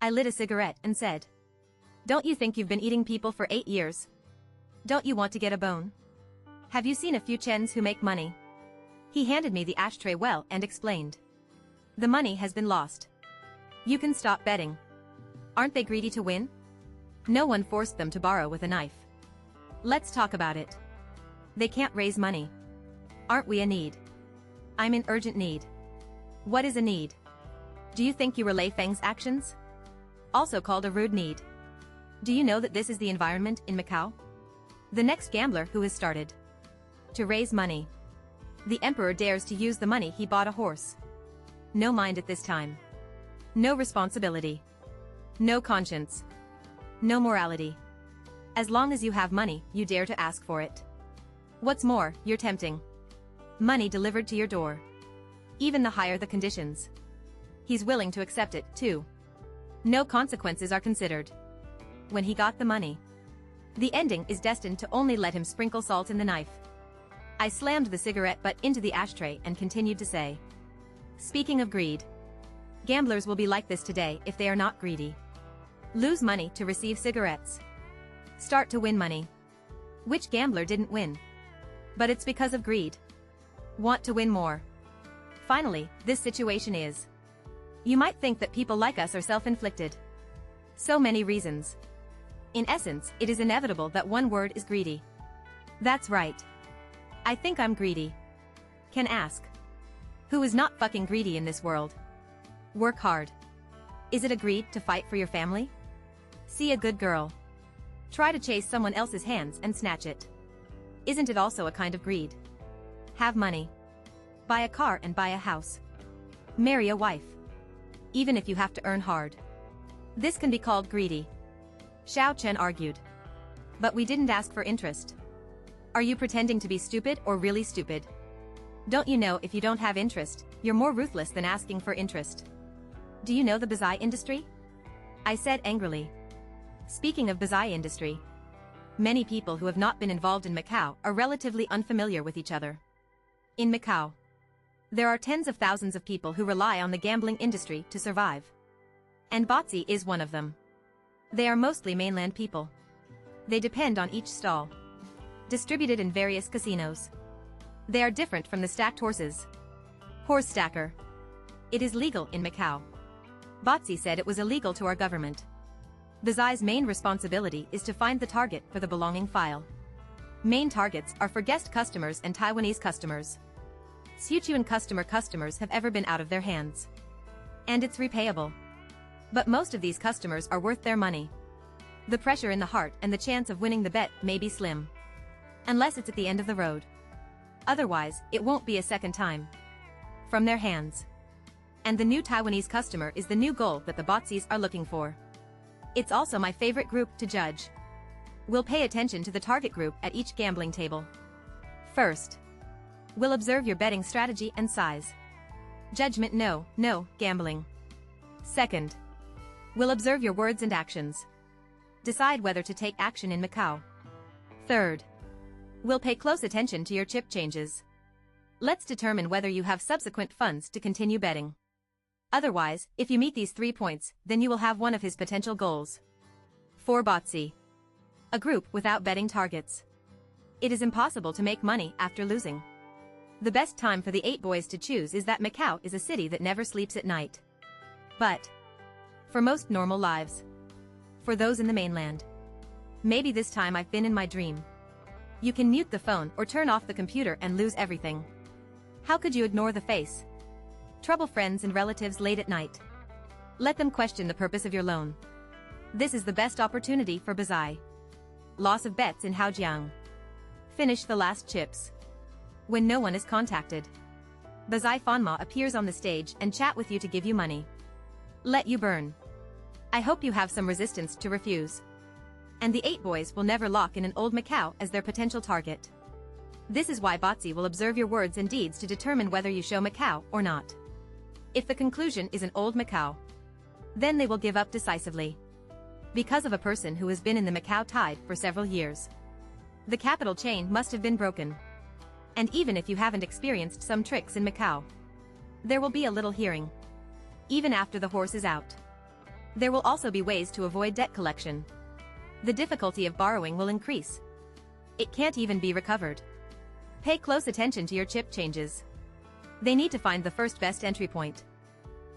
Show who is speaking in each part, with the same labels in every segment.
Speaker 1: I lit a cigarette and said, "Don't you think you've been eating people for 8 years? Don't you want to get a bone? Have you seen a few chens who make money?" He handed me the ashtray well and explained. "The money has been lost. You can stop betting. Aren't they greedy to win? No one forced them to borrow with a knife. Let's talk about it. They can't raise money. Aren't we a need? I'm in urgent need. What is a need? Do you think you relay Feng's actions? Also called a rude need. Do you know that this is the environment in Macau? The next gambler who has started to raise money. The emperor dares to use the money he bought a horse. No mind at this time. No responsibility. No conscience. No morality. As long as you have money, you dare to ask for it. What's more, you're tempting. Money delivered to your door. Even the higher the conditions. He's willing to accept it, too. No consequences are considered. When he got the money, the ending is destined to only let him sprinkle salt in the knife. I slammed the cigarette butt into the ashtray and continued to say, "Speaking of greed, gamblers will be like this today if they are not greedy. Lose money to receive cigarettes. Start to win money. Which gambler didn't win? But it's because of greed. Want to win more. Finally, this situation is. You might think that people like us are self-inflicted. So many reasons. In essence, it is inevitable that one word is greedy. That's right. I think I'm greedy. Can ask. Who is not fucking greedy in this world? Work hard. Is it a greed to fight for your family? See a good girl. Try to chase someone else's hands and snatch it. Isn't it also a kind of greed? Have money. Buy a car and buy a house. Marry a wife. Even if you have to earn hard. This can be called greedy. Xiao Chen argued. But we didn't ask for interest. Are you pretending to be stupid or really stupid? Don't you know if you don't have interest, you're more ruthless than asking for interest? Do you know the bazaar industry? I said angrily. Speaking of bazaar industry, many people who have not been involved in Macau are relatively unfamiliar with each other. In Macau, there are tens of thousands of people who rely on the gambling industry to survive. And Botzi is one of them. They are mostly mainland people. They depend on each stall, distributed in various casinos. They are different from the stacked horses. Horse stacker. It is legal in Macau. Botzi said it was illegal to our government. Bazaar's main responsibility is to find the target for the belonging file. Main targets are for guest customers and Taiwanese customers. Sichuan customers have ever been out of their hands. And it's repayable. But most of these customers are worth their money. The pressure in the heart and the chance of winning the bet may be slim. Unless it's at the end of the road. Otherwise, it won't be a second time. From their hands. And the new Taiwanese customer is the new goal that the Botzis are looking for. It's also my favorite group to judge. We'll pay attention to the target group at each gambling table. First, we'll observe your betting strategy and size. Judgment no, gambling. Second, we'll observe your words and actions. Decide whether to take action in Macau. Third, we'll pay close attention to your chip changes. Let's determine whether you have subsequent funds to continue betting. Otherwise, if you meet these 3 points, then you will have one of his potential goals. 4 Botzi. A group without betting targets. It is impossible to make money after losing. The best time for the 8 boys to choose is that Macau is a city that never sleeps at night. But for most normal lives. For those in the mainland. Maybe this time I've been in my dream. You can mute the phone or turn off the computer and lose everything. How could you ignore the face? Trouble friends and relatives late at night. Let them question the purpose of your loan. This is the best opportunity for Bazai. Loss of bets in Haojiang. Finish the last chips. When no one is contacted. Bazai Fanma appears on the stage and chat with you to give you money. Let you burn. I hope you have some resistance to refuse. And the 8 boys will never lock in an old Macau as their potential target. This is why Botzi will observe your words and deeds to determine whether you show Macau or not. If the conclusion is an old Macau, then they will give up decisively. Because of a person who has been in the Macau tide for several years. The capital chain must have been broken. And even if you haven't experienced some tricks in Macau, there will be a little hearing. Even after the horse is out. There will also be ways to avoid debt collection. The difficulty of borrowing will increase. It can't even be recovered. Pay close attention to your chip changes. They need to find the first best entry point.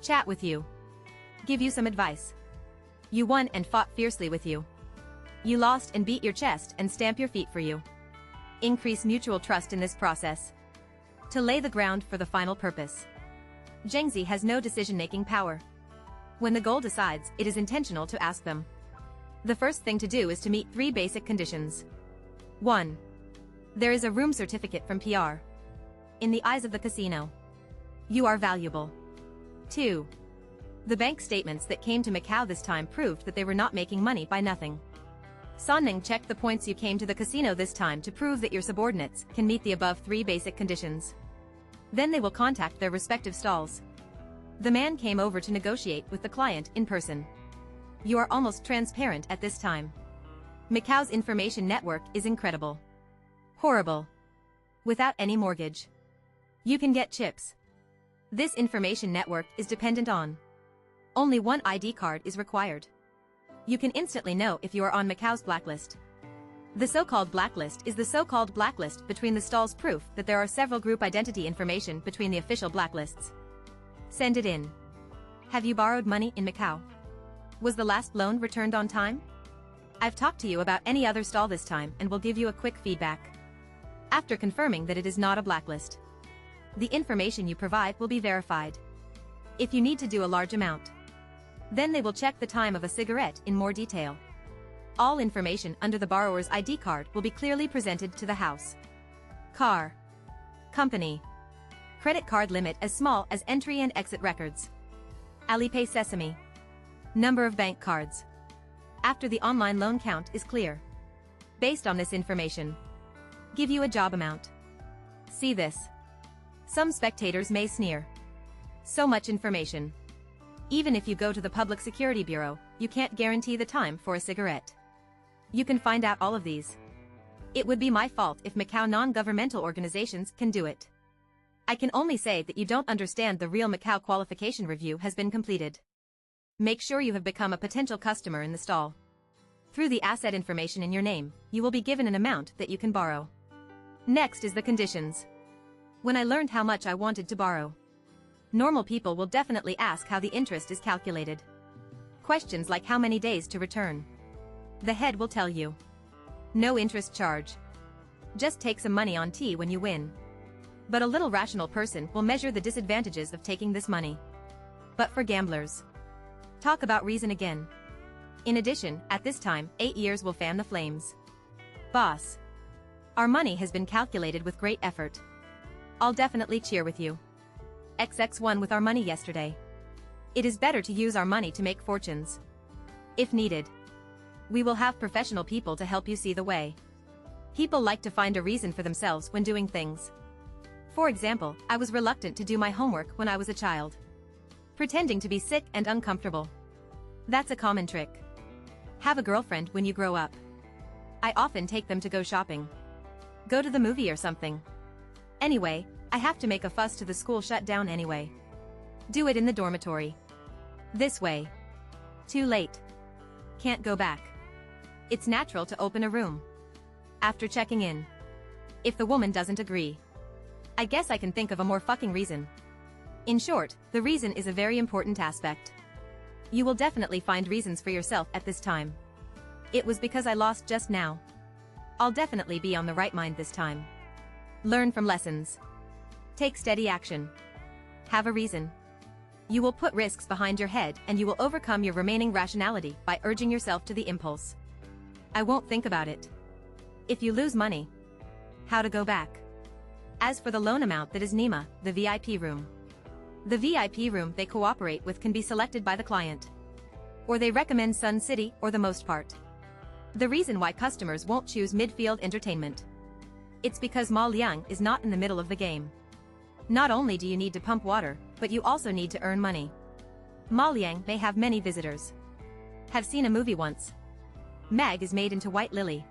Speaker 1: Chat with you. Give you some advice. You won and fought fiercely with you. You lost and beat your chest and stamp your feet for you. Increase mutual trust in this process. To lay the ground for the final purpose. Zhengzi has no decision-making power. When the goal decides, it is intentional to ask them. The first thing to do is to meet 3 basic conditions. 1. There is a room certificate from PR. In the eyes of the casino, you are valuable. 2. The bank statements that came to Macau this time proved that they were not making money by nothing. Sonning checked the points you came to the casino this time to prove that your subordinates can meet the above 3 basic conditions. Then they will contact their respective stalls. The man came over to negotiate with the client in person. You are almost transparent at this time. Macau's information network is incredible. Horrible. Without any mortgage. You can get chips. This information network is dependent on. Only 1 ID card is required. You can instantly know if you are on Macau's blacklist. The so-called blacklist is the so-called blacklist between the stalls, proof that there are several group identity information between the official blacklists. Send it in. Have you borrowed money in Macau? Was the last loan returned on time? I've talked to you about any other stall this time and will give you a quick feedback. After confirming that it is not a blacklist, the information you provide will be verified. If you need to do a large amount, then they will check the time of a cigarette in more detail. All information under the borrower's ID card will be clearly presented to the house. Car. Company. Credit card limit as small as entry and exit records. Alipay Sesame. Number of bank cards. After the online loan count is clear. Based on this information, give you a job amount. See this. Some spectators may sneer. So much information. Even if you go to the Public Security Bureau, you can't guarantee the time for a cigarette. You can find out all of these. It would be my fault if Macau non-governmental organizations can do it. I can only say that you don't understand the real Macau qualification review has been completed. Make sure you have become a potential customer in the stall. Through the asset information in your name, you will be given an amount that you can borrow. Next is the conditions. When I learned how much I wanted to borrow, normal people will definitely ask how the interest is calculated. Questions like how many days to return. The head will tell you. No interest charge. Just take some money on tea when you win. But a little rational person will measure the disadvantages of taking this money. But for gamblers, talk about reason again. In addition, at this time, 8 years will fan the flames. Boss. Our money has been calculated with great effort. I'll definitely cheer with you. XX1 with our money yesterday. It is better to use our money to make fortunes. If needed, we will have professional people to help you see the way. People like to find a reason for themselves when doing things. For example, I was reluctant to do my homework when I was a child. Pretending to be sick and uncomfortable. That's a common trick. Have a girlfriend when you grow up. I often take them to go shopping. Go to the movie or something. Anyway, I have to make a fuss to the school shut down anyway. Do it in the dormitory. This way. Too late. Can't go back. It's natural to open a room. After checking in. If the woman doesn't agree, I guess I can think of a more fucking reason. In short, the reason is a very important aspect. You will definitely find reasons for yourself at this time. It was because I lost just now. I'll definitely be on the right mind this time. Learn from lessons. Take steady action. Have a reason. You will put risks behind your head and you will overcome your remaining rationality by urging yourself to the impulse. I won't think about it. If you lose money, how to go back. As for the loan amount, that is Nima, the VIP room. The VIP room they cooperate with can be selected by the client. Or they recommend Sun City or the most part. The reason why customers won't choose midfield entertainment. It's because Ma Liang is not in the middle of the game. Not only do you need to pump water, but you also need to earn money. Ma Liang may have many visitors. Have seen a movie once. Mag is made into White Lily.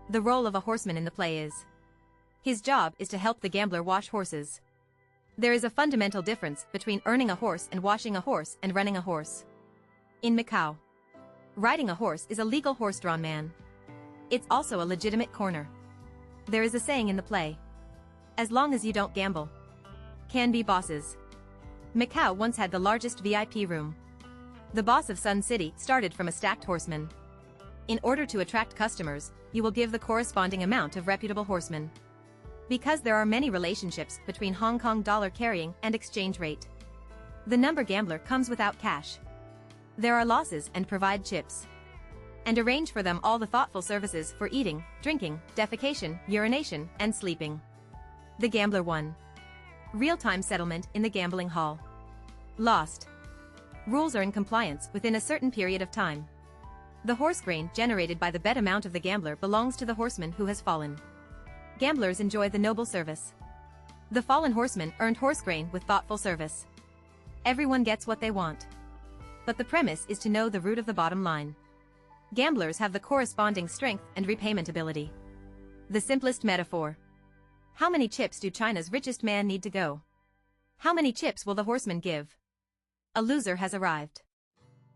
Speaker 1: The role of a horseman in the play is. His job is to help the gambler wash horses. There is a fundamental difference between earning a horse and washing a horse and running a horse. In Macau, riding a horse is a legal horse-drawn man. It's also a legitimate corner. There is a saying in the play: as long as you don't gamble, can be bosses. Macau once had the largest VIP room. The boss of Sun City started from a stacked horseman. In order to attract customers, you will give the corresponding amount of reputable horsemen. Because there are many relationships between Hong Kong dollar carrying and exchange rate, the number gambler comes without cash. There are losses and provide chips. And arrange for them all the thoughtful services for eating, drinking, defecation, urination, and sleeping. The gambler won. Real-time settlement in the gambling hall. Lost. Rules are in compliance within a certain period of time. The horse grain generated by the bet amount of the gambler belongs to the horseman who has fallen. Gamblers enjoy the noble service. The fallen horseman earned horse grain with thoughtful service. Everyone gets what they want. But the premise is to know the root of the bottom line. Gamblers have the corresponding strength and repayment ability. The simplest metaphor. How many chips do China's richest man need to go? How many chips will the horseman give? A loser has arrived.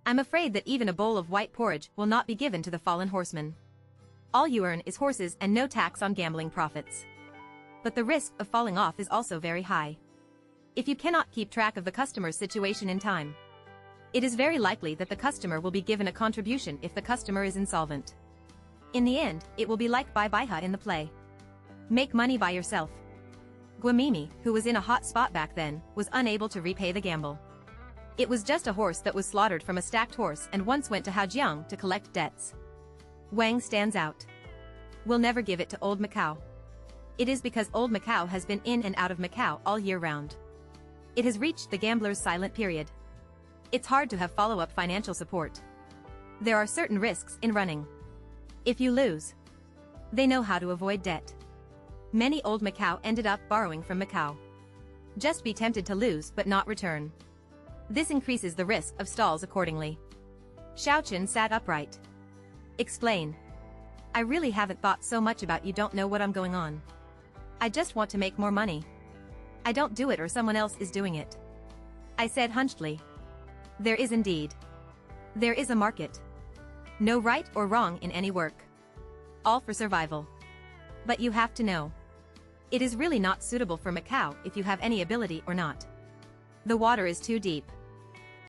Speaker 1: I'm afraid that even a bowl of white porridge will not be given to the fallen horseman. All you earn is horses and no tax on gambling profits. But the risk of falling off is also very high. If you cannot keep track of the customer's situation in time, it is very likely that the customer will be given a contribution if the customer is insolvent. In the end, it will be like Bye-Bye in the play. Make money by yourself. Guamimi, who was in a hot spot back then, was unable to repay the gamble. It was just a horse that was slaughtered from a stacked horse and once went to Hajiang to collect debts. Wang stands out. We'll never give it to old Macau. It is because old Macau has been in and out of Macau all year round. It has reached the gambler's silent period. It's hard to have follow-up financial support. There are certain risks in running. If you lose, they know how to avoid debt. Many old Macau ended up borrowing from Macau. Just be tempted to lose but not return. This increases the risk of stalls accordingly. Xiaoqun sat upright. Explain. I really haven't thought so much about you don't know what I'm going on. I just want to make more money. I don't do it or someone else is doing it. I said hunchedly. There is indeed. There is a market. No right or wrong in any work. All for survival. But you have to know. It is really not suitable for Macau if you have any ability or not. The water is too deep.